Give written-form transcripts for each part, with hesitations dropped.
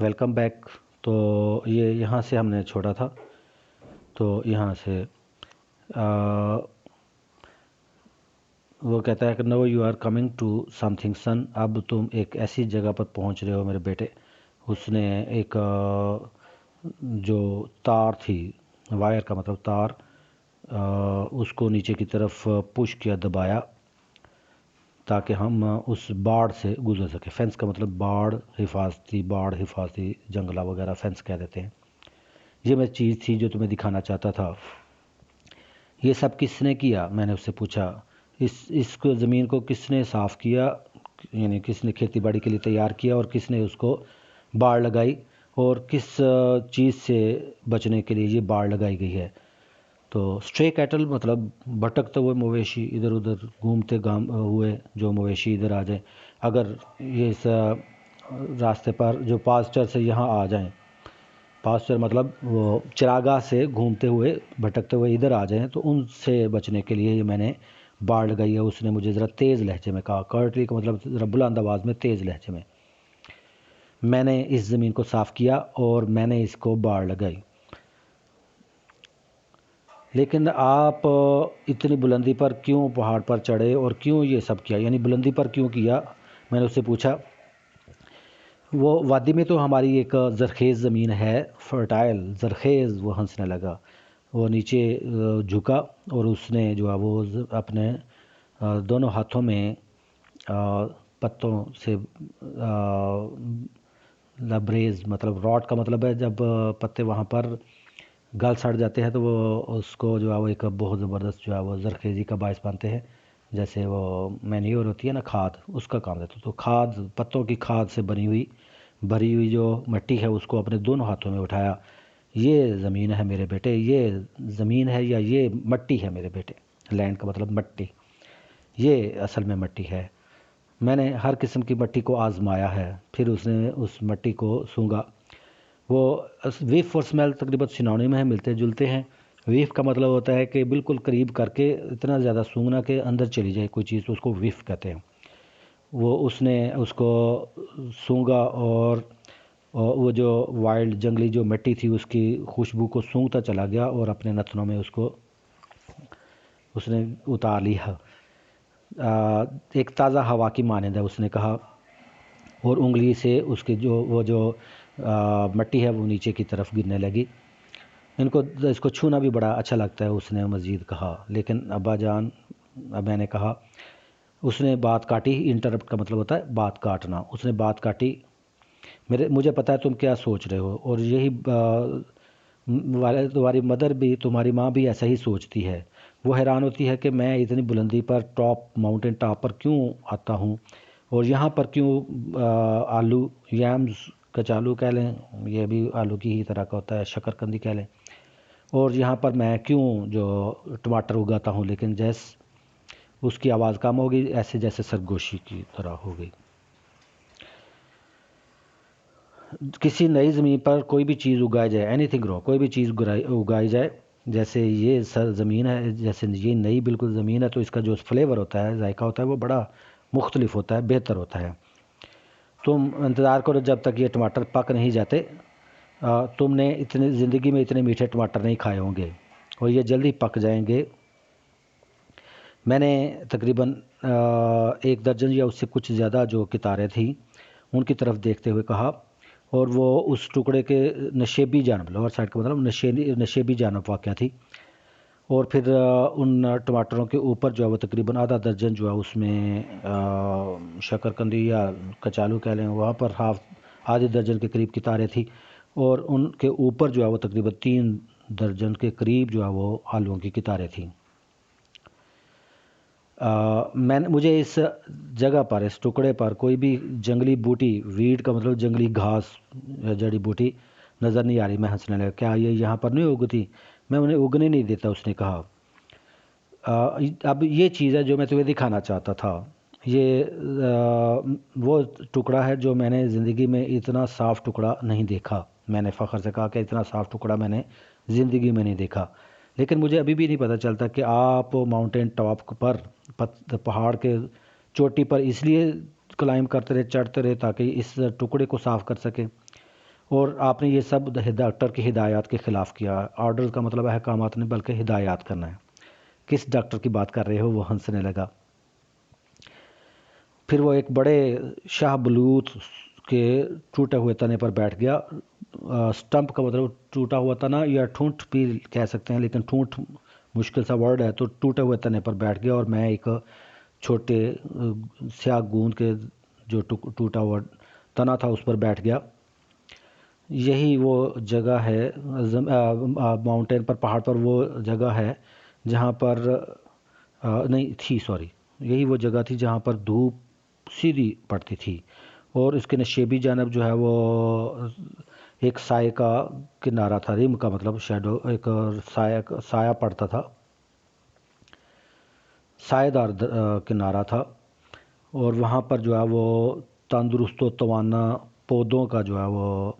Welcome back. تو یہ یہاں سے ہم نے چھوڑا تھا، تو یہاں سے وہ کہتا ہے کہ no you are coming to something سن، اب تم ایک ایسی جگہ پر پہنچ رہے ہو میرے بیٹے۔ اس نے ایک جو تار تھی، وائر کا مطلب تار، اس کو نیچے کی طرف پش کیا، دبایا، تاکہ ہم اس باڑ سے گزر سکیں۔ فینس کا مطلب باڑ حفاظتی جنگلہ وغیرہ فینس کہہ دیتے ہیں۔ یہ میں چیز تھی جو تمہیں دکھانا چاہتا تھا۔ یہ سب کس نے کیا؟ میں نے اس سے پوچھا۔ اس کو زمین کو کس نے صاف کیا، یعنی کس نے کھیتی باڑی کے لیے تیار کیا، اور کس نے اس کو باڑ لگائی، اور کس چیز سے بچنے کے لیے یہ باڑ لگائی گئی ہے؟ تو اسٹرے کیٹل مطلب بھٹکتے ہوئے مویشی، ادھر ادھر گھومتے ہوئے جو مویشی ادھر آ جائیں، اگر یہ اس راستے پر جو پاسچر سے یہاں آ جائیں، پاسچر مطلب وہ چراگاہ سے گھومتے ہوئے بھٹکتے ہوئے ادھر آ جائیں، تو ان سے بچنے کے لیے یہ میں نے باڑ لگائی ہے۔ اس نے مجھے ذرا تیز لہجے میں کہا، کرٹلی کا مطلب ذرا بلند آواز میں، تیز لہجے میں نے اس زمین کو صاف کیا اور میں نے اس کو باڑ لگائی۔ لیکن آپ اتنی بلندی پر کیوں پہاڑ پر چڑھے اور کیوں یہ سب کیا، یعنی بلندی پر کیوں کیا؟ میں نے اس سے پوچھا۔ وہ وادی میں تو ہماری ایک زرخیز زمین ہے، فرٹائل، زرخیز۔ وہ ہنسنے لگا، وہ نیچے جھکا، اور اس نے جو ہے وہ اپنے دونوں ہاتھوں میں پتوں سے لبریز، مطلب راٹ کا مطلب ہے جب پتے وہاں پر گل سڑ جاتے ہیں تو وہ اس کو جو ہے وہ ایک بہت زبردست جو ہے وہ زرخیزی کا باعث بنتے ہیں، جیسے وہ مینیور ہوتی ہے نا، کھاد، اس کا کام دیتا ہے۔ تو کھاد، پتوں کی کھاد سے بھری ہوئی جو مٹی ہے، اس کو اپنے دونوں ہاتھوں میں اٹھایا۔ یہ زمین ہے میرے بیٹے، یہ زمین ہے یا یہ مٹی ہے میرے بیٹے۔ لینڈ کا مطلب مٹی، یہ اصل میں مٹی ہے۔ میں نے ہر قسم کی مٹی کو آزمایا ہے۔ پھر اس نے اس مٹی کو سونگھا۔ وہ ویف اور سمیل تقریباً سینونیم ہیں، ملتے جلتے ہیں۔ ویف کا مطلب ہوتا ہے کہ بالکل قریب کر کے اتنا زیادہ سونگھنا کہ اندر چلی جائے کوئی چیز، تو اس کو ویف کہتے ہیں۔ اس نے اس کو سونگھا، اور وہ جو وائلڈ جنگلی جو مٹی تھی اس کی خوشبو کو سونگھتا چلا گیا، اور اپنے نتنوں میں اس نے اتار لیا۔ ایک تازہ ہوا کی مانند ہے، اس نے کہا، اور انگلی سے اس کی وہ جو مٹی ہے وہ نیچے کی طرف گرنے لگی۔ اس کو چھونا بھی بڑا اچھا لگتا ہے، اس نے مزید کہا۔ لیکن ابا جان، میں نے کہا، اس نے بات کاٹی۔ انٹرپٹ کا مطلب ہوتا ہے بات کاٹنا۔ اس نے بات کاٹی۔ مجھے پتہ ہے تم کیا سوچ رہے ہو، اور یہی تمہاری مدر بھی، تمہاری ماں بھی ایسا ہی سوچتی ہے۔ وہ حیران ہوتی ہے کہ میں اتنی بلندی پر، ماؤنٹین ٹاپ پر کیوں آتا ہوں، اور یہاں پر کیوں آلو، یامز، کچالو کہہ لیں، یہ بھی آلو کی ہی طرح کا ہوتا ہے، شکرکندی کہہ لیں، اور یہاں پر میں کیوں جو ٹماٹر اگاتا ہوں۔ لیکن اس کی آواز کم ہو گئی، ایسے جیسے سرگوشی کی طرح ہو گئی۔ کسی نئی زمین پر کوئی بھی چیز اگائی جائے، اینی تھنگ گرو، کوئی بھی چیز اگائی جائے، جیسے یہ زمین ہے، جیسے یہ نئی بالکل زمین ہے، تو اس کا جو فلیور ہوتا ہے، ذائقہ ہوتا ہے، وہ بڑا مختلف ہوتا ہے، بہتر ہوتا ہے۔ تم انتظار کرو جب تک یہ ٹماٹر پک نہیں جاتے۔ تم نے زندگی میں اتنے میٹھے ٹماٹر نہیں کھائے ہوں گے، اور یہ جلدی پک جائیں گے۔ میں نے تقریباً 1 درجن یا اس سے کچھ زیادہ جو کتاریں تھیں، ان کی طرف دیکھتے ہوئے کہا، اور وہ اس ٹکڑے کے نشیبی جانب، لوور سائڈ کا مطلب نشیبی جانب واقع تھی۔ اور پھر ان ٹماٹروں کے اوپر جو ہے وہ تقریباً آدھا درجن جو ہے اس میں شکرکندی یا کچالو کہہ لیں، وہاں پر آدھے درجن کے قریب کتاریں تھی، اور ان کے اوپر جو ہے وہ تقریباً 3 درجن کے قریب جو ہے وہ آلووں کی کتاریں تھیں۔ مجھے اس جگہ پر، اس ٹکڑے پر کوئی بھی جنگلی بوٹی، ویڈ کا مطلب جنگلی گھاس یا جڑی بوٹی، نظر نہیں آ رہی۔ میں ہنسنے لگا۔ کیا یہ یہاں پر نہیں اگتی؟ میں انہیں اگنے نہیں دیتا، اس نے کہا۔ اب یہ چیز ہے جو میں تمہیں دکھانا چاہتا تھا۔ یہ وہ ٹکڑا ہے جو میں نے زندگی میں اتنا صاف ٹکڑا نہیں دیکھا۔ میں نے فخر سے کہا کہ اتنا صاف ٹکڑا میں نے زندگی میں نہیں دیکھا۔ لیکن مجھے ابھی بھی نہیں پتہ چلتا کہ آپ ماؤنٹین ٹاپ پر، پہاڑ کے چوٹی پر اس لیے کلائم کرتے رہے، چڑھتے رہے، تاکہ اس ٹکڑے کو صاف کر سکیں۔ اور آپ نے یہ سب ڈاکٹر کی ہدایات کے خلاف کیا۔ آرڈر کا مطلب ہے احکامات نہیں بلکہ ہدایات کرنا ہے۔ کس ڈاکٹر کی بات کر رہے ہو؟ وہ ہنسنے لگا۔ پھر وہ ایک بڑے شاہ بلوت کے ٹوٹے ہوئے تنے پر بیٹھ گیا۔ سٹمپ کا مطلب ٹوٹا ہوا تنا یا ٹھونٹ بھی کہہ سکتے ہیں، لیکن ٹھونٹ مشکل سا ورڈ ہے، تو ٹوٹے ہوئے تنے پر بیٹھ گیا اور میں ایک چھوٹے سیاہ گوند کے جو ٹوٹا ہوا تنا تھا اس پر بیٹھ گیا۔ یہی وہ جگہ ہے ماؤنٹین پر، پہاڑ پر وہ جگہ ہے جہاں پر نہیں تھی، سوری، یہی وہ جگہ تھی جہاں پر دھوپ سیدھی پڑتی تھی اور اس کے نشیبی جانب جو ہے وہ ایک سائے کا کنارہ تھا۔ ریم کا مطلب شیڈو، ایک سایہ پڑتا تھا، سایہ دار کنارہ تھا، اور وہاں پر جو ہے وہ تندرست و توانا پودوں کا جو ہے وہ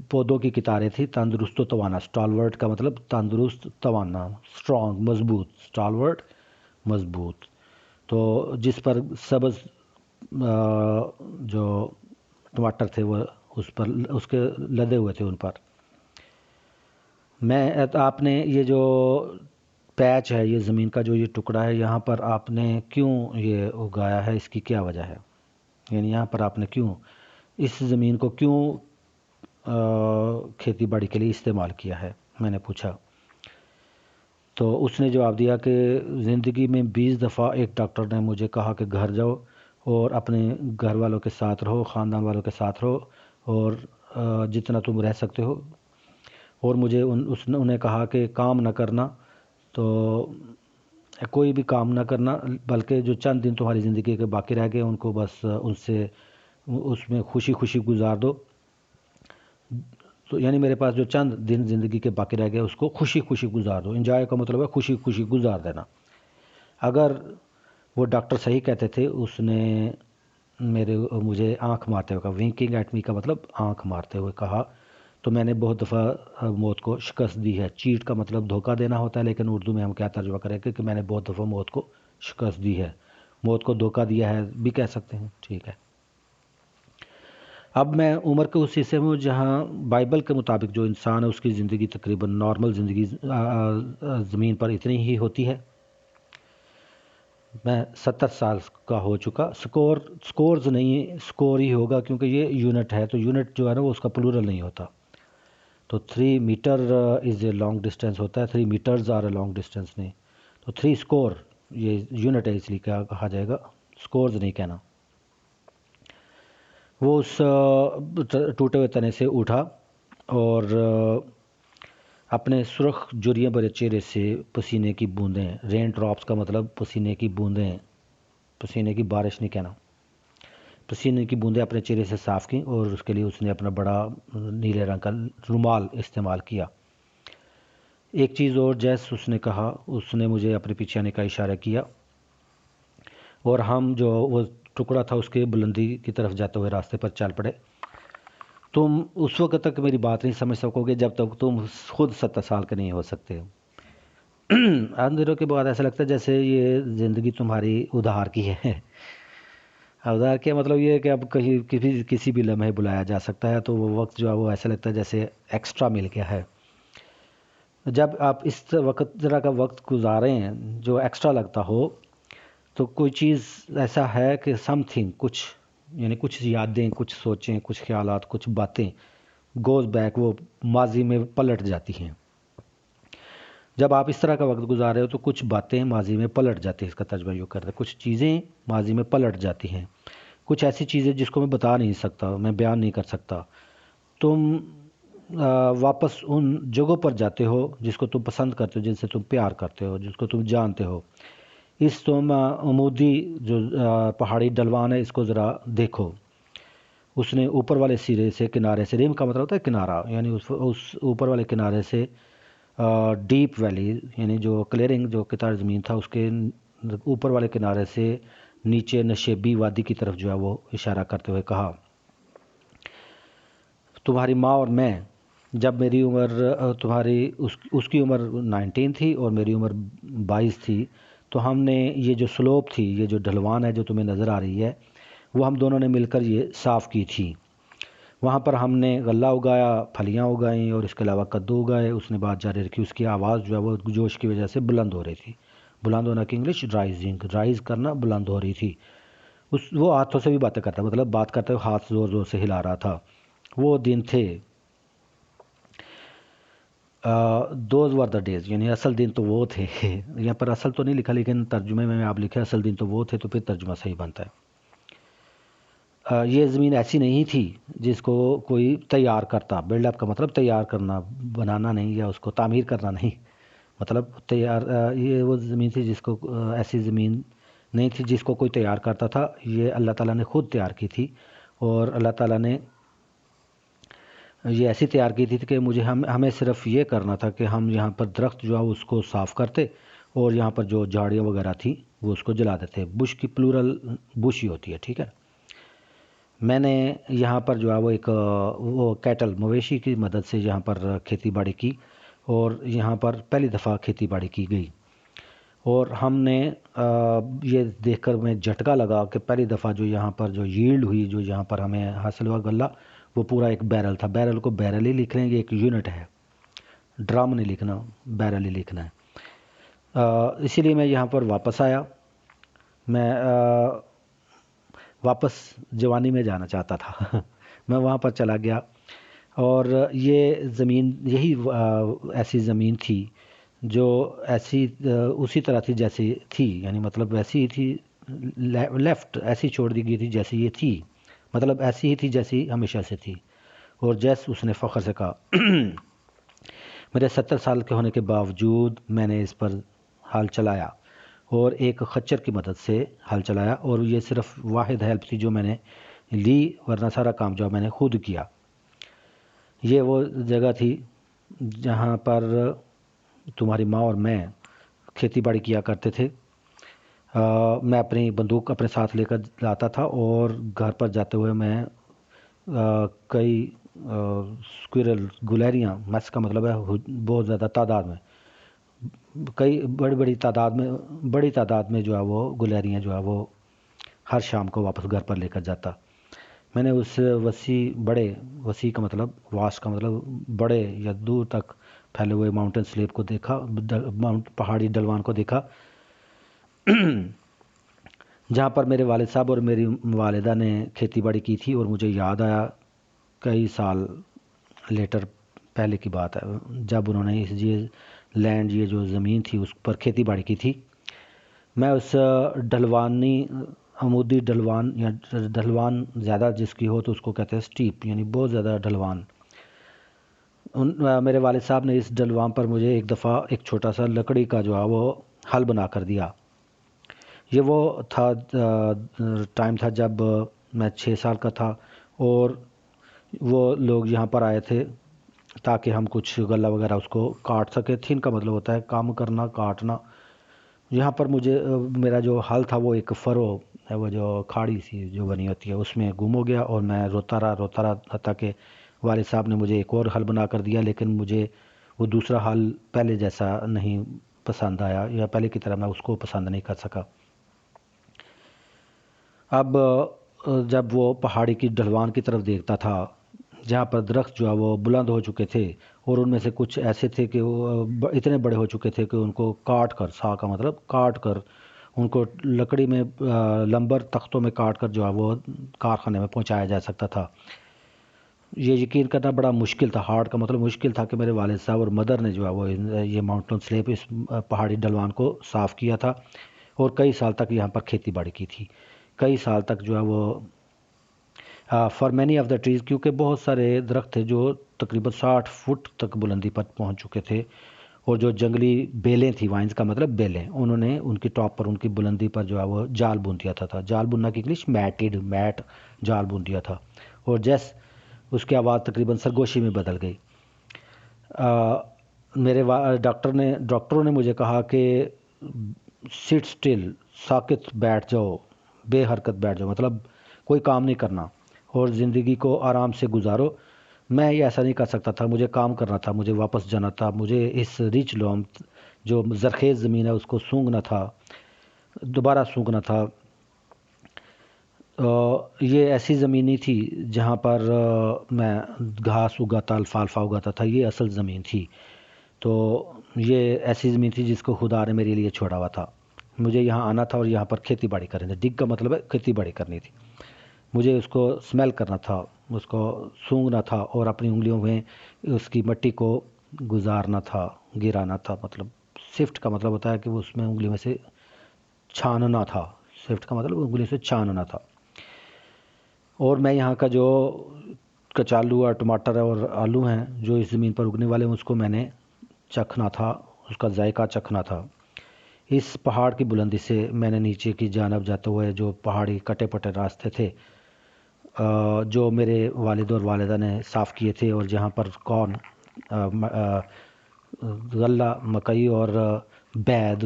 پودوں کی قطاریں تھی۔ تندرست و توانا، اسٹالورٹ کا مطلب تندرست، توانا اسٹرانگ، مضبوط، اسٹالورٹ مضبوط، تو جس پر سبز جو ٹماٹر تھے وہ اس کے لدے ہوئے تھے ان پر۔ آپ نے یہ جو پیچ ہے، یہ زمین کا جو یہ ٹکڑا ہے، یہاں پر آپ نے کیوں یہ اگایا ہے؟ اس کی کیا وجہ ہے؟ یعنی یہاں پر آپ نے کیوں اس زمین کو کیوں کھیتی باڑی کے لیے استعمال کیا ہے؟ میں نے پوچھا تو اس نے جواب دیا کہ زندگی میں 20 دفعہ ایک ڈاکٹر نے مجھے کہا کہ گھر جاؤ اور اپنے گھر والوں کے ساتھ رہو، خاندان والوں کے ساتھ رہو، اور جتنا تم رہ سکتے ہو، اور مجھے انہیں کہا کہ کام نہ کرنا، تو کوئی بھی کام نہ کرنا، بلکہ جو چند دن تمہاری زندگی کے باقی رہ گئے ان کو بس اس میں خوشی خوشی گزار دو۔ تو یعنی میرے پاس جو چند دن زندگی کے باقی رہ گئے اس کو خوشی خوشی گزار دو۔ انجوائے کا مطلب ہے خوشی خوشی گزار دینا۔ اگر وہ ڈاکٹر صحیح کہتے تھے، اس نے مجھے آنکھ مارتے ہوئے کہا، ونکنگ ایٹ می کا مطلب آنکھ مارتے ہوئے کہا، تو میں نے بہت دفعہ موت کو شکست دی ہے۔ چیٹ کا مطلب دھوکہ دینا ہوتا ہے، لیکن اردو میں ہم کیا ترجمہ کریں کہ میں نے بہت دفعہ موت کو شکست دی ہے، موت کو دھوکہ دیا ہے بھی کہہ سکتے ہیں، ٹھیک ہے۔ اب میں عمر کے اس حصے میں ہوں جہاں بائبل کے مطابق جو انسان ہے اس کی زندگی تقریباً نارمل زندگی زمین پر اتنی ہی ہوتی ہے۔ میں 70 سال کا ہو چکا۔ سکورز نہیں، سکور ہی ہوگا کیونکہ یہ یونٹ ہے، تو یونٹ جو ہے نا وہ اس کا پلورل نہیں ہوتا، تو 3 metre is a long distance ہوتا ہے، 3 metres are a long distance نہیں، تو 3 سکور یہ یونٹ ہے، اس لیے کیا کہا جائے گا، سکورز نہیں کہنا۔ وہ اس ٹوٹے ہوئے تنے سے اٹھا اور اپنے سرخ جریاں بھرے چہرے سے پسینے کی بوندیں، رین ڈراپس کا مطلب پسینے کی بوندیں، پسینے کی بارش نہیں کہنا، پسینے کی بوندیں اپنے چہرے سے صاف کیں، اور اس کے لیے اس نے اپنا بڑا نیلے رنگ کا رومال استعمال کیا۔ ایک چیز اور جیس اس نے کہا، اس نے مجھے اپنے پیچھے آنے کا اشارہ کیا، اور ہم جو وہ ٹکڑا تھا اس کے بلندی کی طرف جاتے ہوئے راستے پر چل پڑے۔ تم اس وقت تک میری بات نہیں سمجھ سکو گے جب تک تم خود 70 سال کے نہیں ہو سکتے۔ ان دنوں کے بعد ایسا لگتا ہے جیسے یہ زندگی تمہاری ادھار کی ہے۔ ادھار کیا مطلب یہ ہے کہ اب کہیں کسی بھی لمحے بلایا جا سکتا ہے، تو وہ وقت جو ہے وہ ایسا لگتا ہے جیسے ایکسٹرا مل گیا ہے۔ جب آپ اس طرح کا وقت گزاریں جو ایکسٹرا لگتا ہو، تو کوئی چیز ایسا ہے کہ سم تھنگ، کچھ یادیں، کچھ سوچیں، کچھ خیالات، کچھ باتیں گوز بیک، وہ ماضی میں پلٹ جاتی ہیں۔ جب آپ اس طرح کا وقت گزارے ہو تو کچھ باتیں ماضی میں پلٹ جاتی ہیں، اس کا ترجمہ یوں کرتے ہیں، کچھ چیزیں ماضی میں پلٹ جاتی ہیں، کچھ ایسی چیزیں جس کو میں بتا نہیں سکتا، میں بیان نہیں کر سکتا۔ تم واپس ان جگہوں پر جاتے ہو جس کو تم پسند کرتے ہو، جن سے تم پیار کرتے ہو، جس کو تم جانتے ہو۔ اس تم عمودی جو پہاڑی ڈھلوان ہے اس کو ذرا دیکھو۔ اس نے اوپر والے سرے سے، کنارے سے، ریم کا مطلب ہوتا ہے کنارہ، یعنی اس اوپر والے کنارے سے ڈیپ ویلی، یعنی جو کلیئرنگ، جو قطار زمین تھا اس کے اوپر والے کنارے سے نیچے نشیبی وادی کی طرف جو ہے وہ اشارہ کرتے ہوئے کہا، تمہاری ماں اور میں، جب میری عمر اس کی عمر 19 تھی اور میری عمر 22 تھی، تو ہم نے یہ جو سلوپ تھی، یہ جو ڈھلوان ہے جو تمہیں نظر آ رہی ہے، وہ ہم دونوں نے مل کر یہ صاف کی تھی۔ وہاں پر ہم نے غلہ اگایا، پھلیاں اگائیں اور اس کے علاوہ کدو اگائے۔ اس نے بات جاری رکھی، اس کی آواز جو ہے وہ جوش کی وجہ سے بلند ہو رہی تھی۔ بلند ہونا کی انگلش رائزنگ، رائز کرنا، بلند ہو رہی تھی۔ وہ ہاتھوں سے بھی باتیں کرتا، مطلب بات کرتے ہوئے ہاتھ زور زور سے ہلا رہا تھا۔ وہ دن تھے، دوز ور دا ڈیز، یعنی اصل دن تو وہ تھے۔ یہاں پر اصل تو نہیں لکھا، لیکن ترجمے میں آپ لکھے اصل دن تو وہ تھے، تو پھر ترجمہ صحیح بنتا ہے۔ یہ زمین ایسی نہیں تھی جس کو کوئی تیار کرتا۔ بلڈ اپ کا مطلب تیار کرنا، بنانا نہیں، یا اس کو تعمیر کرنا نہیں، مطلب تیار۔ یہ وہ زمین تھی جس کو ایسی زمین نہیں تھی جس کو کوئی تیار کرتا تھا، یہ اللہ تعالیٰ نے خود تیار کی تھی۔ اور اللہ تعالیٰ نے یہ ایسی تیار کی تھی کہ ہمیں صرف یہ کرنا تھا کہ ہم یہاں پر درخت جو ہے اس کو صاف کرتے، اور یہاں پر جو جھاڑیاں وغیرہ تھی وہ اس کو جلا دیتے۔ بش کی پلورل بش ہی ہوتی ہے، ٹھیک ہے۔ میں نے یہاں پر جو ہے وہ ایک وہ کیٹل، مویشی کی مدد سے یہاں پر کھیتی باڑی کی، اور یہاں پر پہلی دفعہ کھیتی باڑی کی گئی۔ اور ہم نے یہ دیکھ کر میں جھٹکا لگا کہ پہلی دفعہ جو یہاں پر جو ییلڈ ہوئی، جو یہاں پر ہمیں حاصل ہوا غلہ، وہ پورا ایک بیرل تھا۔ بیرل کو بیرل ہی لکھ لیں، یہ ایک یونٹ ہے، ڈرم نہیں لکھنا، بیرل ہی لکھنا ہے۔ اسی لیے میں یہاں پر واپس آیا۔ میں واپس جوانی میں جانا چاہتا تھا۔ میں وہاں پر چلا گیا، اور یہ زمین یہی ایسی زمین تھی جو ایسی اسی طرح تھی جیسی تھی، یعنی مطلب ویسی ہی تھی، لیفٹ ایسی چھوڑ دی گئی تھی جیسی یہ تھی، مطلب ایسی ہی تھی جیسی ہمیشہ سے تھی۔ اور جیس اس نے فخر سے کہا، میرے 70 سال کے ہونے کے باوجود میں نے اس پر ہل چلایا، اور ایک خچر کی مدد سے ہل چلایا، اور یہ صرف واحد ہیلپ تھی جو میں نے لی، ورنہ سارا کام جو میں نے خود کیا۔ یہ وہ جگہ تھی جہاں پر تمہاری ماں اور میں کھیتی باڑی کیا کرتے تھے۔ میں اپنی بندوق اپنے ساتھ لے کر جاتا تھا، اور گھر پر جاتے ہوئے میں کئی اسکویرل، گلیریاں، میس کا مطلب ہے بہت زیادہ تعداد میں، کئی بڑی تعداد میں جو ہے وہ گلیریاں جو ہے وہ ہر شام کو واپس گھر پر لے کر جاتا۔ میں نے اس وسیع کا مطلب، واس کا مطلب بڑے یا دور تک پھیلے ہوئے ماؤنٹین سلیب کو دیکھا، پہاڑی ڈلوان کو دیکھا، جہاں پر میرے والد صاحب اور میری والدہ نے کھیتی باڑی کی تھی۔ اور مجھے یاد آیا کئی سال لیٹر، پہلے کی بات ہے، جب انہوں نے یہ لینڈ، یہ جو زمین تھی اس پر کھیتی باڑی کی تھی۔ میں اس عمودی ڈھلوان، یا ڈھلوان زیادہ جس کی ہو تو اس کو کہتے ہیں سٹیپ، یعنی بہت زیادہ ڈھلوان۔ میرے والد صاحب نے اس ڈھلوان پر مجھے ایک دفعہ ایک چھوٹا سا لکڑی کا جو ہے وہ ہل بنا کر دیا۔ یہ وہ ٹائم تھا جب میں 6 سال کا تھا، اور وہ لوگ یہاں پر آئے تھے تاکہ ہم کچھ غلہ وغیرہ اس کو کاٹ سکے۔ تھن کا مطلب ہوتا ہے کام کرنا، کاٹنا۔ یہاں پر میرا جو حل تھا وہ ایک فرو ہے، وہ جو کھاڑی سی جو بنی ہوتی ہے اس میں گم ہو گیا، اور میں روتا رہا حتیٰ کہ والد صاحب نے مجھے ایک اور حل بنا کر دیا، لیکن مجھے وہ دوسرا حل پہلے جیسا نہیں پسند آیا، یا پہلے کی طرح میں اس کو پسند نہیں کر سکا۔ اب جب وہ پہاڑی کی ڈھلوان کی طرف دیکھتا تھا جہاں پر درخت جو ہے وہ بلند ہو چکے تھے، اور ان میں سے کچھ ایسے تھے کہ وہ اتنے بڑے ہو چکے تھے کہ ان کو کاٹ کر، سا کا مطلب کاٹ کر، ان کو لکڑی میں لمبر تختوں میں کاٹ کر جو ہے وہ کارخانے میں پہنچایا جا سکتا تھا۔ یہ یقین کرنا بڑا مشکل تھا، ہارڈ کا مطلب مشکل تھا، کہ میرے والد صاحب اور مدر نے جو ہے وہ یہ ماؤنٹین سلیپ، اس پہاڑی ڈھلوان کو صاف کیا تھا، اور کئی سال تک یہاں پر کھیتی باڑی کی تھی۔ کئی سال تک جو ہے وہ for many of the trees, کیونکہ بہت سارے درخت تھے جو تقریباً 60 فٹ تک بلندی پر پہنچ چکے تھے، اور جو جنگلی بیلیں تھیں، وائنز کا مطلب بیلیں، انہوں نے ان کی ٹاپ پر، ان کی بلندی پر جو ہے وہ جال بون دیا تھا۔ جال بننا کی انگلش میٹ، جال بون دیا تھا، اور اس کی آواز تقریباً سرگوشی میں بدل گئی۔ میرے ڈاکٹروں نے مجھے کہا کہ سٹ سٹل، ساکت بیٹھ جاؤ، بے حرکت بیٹھ جاؤ، مطلب کوئی کام نہیں کرنا، اور زندگی کو آرام سے گزارو۔ میں یہ ایسا نہیں کر سکتا تھا، مجھے کام کرنا تھا، مجھے واپس جانا تھا، مجھے اس ریچ لوم جو زرخیز زمین ہے اس کو سونگنا تھا، دوبارہ سونگنا تھا۔ یہ ایسی زمینی تھی جہاں پر میں گھاس اگاتا، الفالفا اگاتا تھا، یہ اصل زمین تھی۔ تو یہ ایسی زمین تھی جس کو خدا نے میرے لیے چھوڑا ہوا تھا۔ مجھے یہاں آنا تھا اور یہاں پر کھیتی باڑی کرنی تھی۔ ڈگ کا مطلب ہے کھیتی باڑی کرنی تھی۔ مجھے اس کو سمیل کرنا تھا، اس کو سونگھنا تھا اور اپنی انگلیوں میں اس کی مٹی کو گزارنا تھا، گرانا تھا۔ مطلب سفٹ کا مطلب ہوتا ہے کہ وہ اس میں انگلی میں سے چھاننا تھا۔ سفٹ کا مطلب انگلی سے چھاننا تھا۔ اور میں یہاں کا جو کچالو اور ٹماٹر اور آلو ہیں جو اس زمین پر اگنے والے ہیں، اس کو میں نے چکھنا تھا، اس کا ذائقہ چکھنا تھا۔ اس پہاڑ کی بلندی سے میں نے نیچے کی جانب جاتے ہوئے جو پہاڑی کٹے پٹے راستے تھے جو میرے والد اور والدہ نے صاف کیے تھے، اور جہاں پر کارن، غلہ، مکئی اور بید،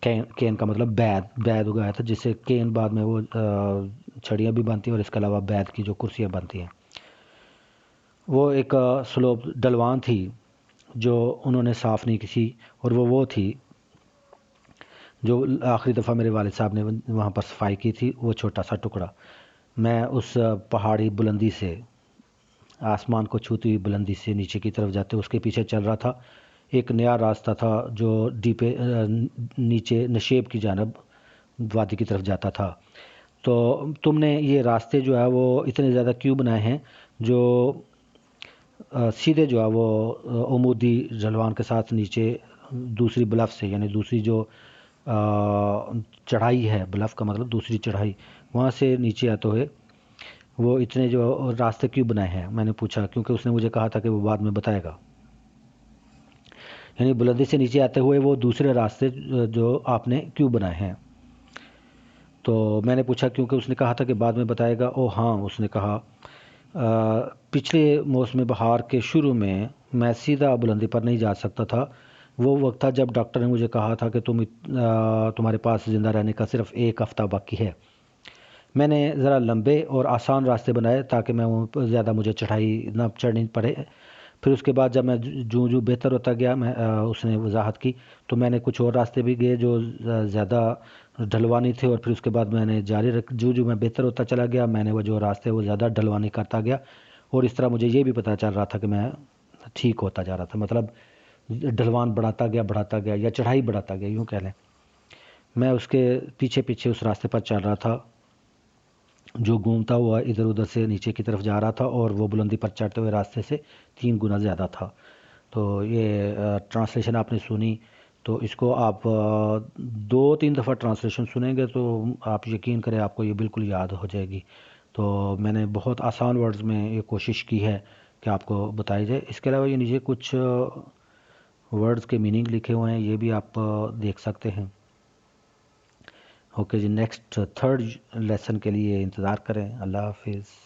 کین کا مطلب بید اگایا تھا، جس سے کین بعد میں وہ چھڑیاں بھی بنتی ہیں اور اس کے علاوہ بید کی جو کرسیاں بنتی ہیں۔ وہ ایک سلوپ ڈلوان تھی جو انہوں نے صاف نہیں کی تھی، اور وہ تھی جو آخری دفعہ میرے والد صاحب نے وہاں پر صفائی کی تھی، وہ چھوٹا سا ٹکڑا۔ میں اس پہاڑی بلندی سے، آسمان کو چھوتی ہوئی بلندی سے نیچے کی طرف جاتے اس کے پیچھے چل رہا تھا۔ ایک نیا راستہ تھا جو نیچے نشیب کی جانب وادی کی طرف جاتا تھا۔ تو تم نے یہ راستے جو ہے وہ اتنے زیادہ کیوں بنائے ہیں جو سیدھے جو ہے وہ عمودی ڈھلوان کے ساتھ نیچے دوسری بلف سے، یعنی دوسری جو چڑھائی ہے، بلف کا مطلب دوسری چڑھائی، وہاں سے نیچے آتے ہوئے وہ اتنے جو راستے کیوں بنائے ہیں؟ میں نے پوچھا، کیونکہ اس نے مجھے کہا تھا کہ وہ بعد میں بتائے گا۔ یعنی بلندی سے نیچے آتے ہوئے وہ دوسرے راستے جو آپ نے کیوں بنائے ہیں؟ تو میں نے پوچھا کیونکہ اس نے کہا تھا کہ بعد میں بتائے گا۔ او ہاں، اس نے کہا پچھلے موسم بہار کے شروع میں سیدھا بلندی پر نہیں جا سکتا تھا۔ وہ وقت تھا جب ڈاکٹر نے مجھے کہا تھا کہ تمہارے پاس زندہ رہنے کا صرف 1 ہفتہ باقی ہے۔ میں نے ذرا لمبے اور آسان راستے بنائے تاکہ زیادہ مجھے چڑھائی نہ چڑھنی پڑے۔ پھر اس کے بعد جب میں جو بہتر ہوتا گیا، اس نے وضاحت کی، تو میں نے کچھ اور راستے بھی گئے جو زیادہ ڈھلوانی تھے، اور پھر اس کے بعد میں نے جاری جو میں بہتر ہوتا چلا گیا، میں نے وہ جو راستے وہ زیادہ ڈھلوانی کرتا گیا، اور اس طرح مجھے یہ بھی پتہ چل رہا تھا کہ میں ٹھیک ہوتا جا رہا تھا۔ مطلب ڈھلوان بڑھاتا گیا یا چڑھائی بڑھاتا گیا، یوں کہہ لیں۔ میں اس کے پیچھے پیچھے اس راستے پر چل رہا تھا جو گھومتا ہوا ادھر ادھر سے نیچے کی طرف جا رہا تھا، اور وہ بلندی پر چڑھتے ہوئے راستے سے 3 گنا زیادہ تھا۔ تو یہ ٹرانسلیشن آپ نے سنی، تو اس کو آپ 2-3 دفعہ ٹرانسلیشن سنیں گے تو آپ یقین کریں آپ کو یہ بالکل یاد ہو جائے گی۔ تو میں نے بہت آسان ورڈز میں یہ کوشش کی ہے کہ آپ کو بتائی جائے۔ اس کے علاوہ یہ نیچے کچھ ورڈز کے میننگ لکھے ہوئے ہیں، یہ بھی آپ دیکھ سکتے ہیں۔ اوکے جی، نیکسٹ 3rd لیسن کے لیے انتظار کریں۔ اللہ حافظ۔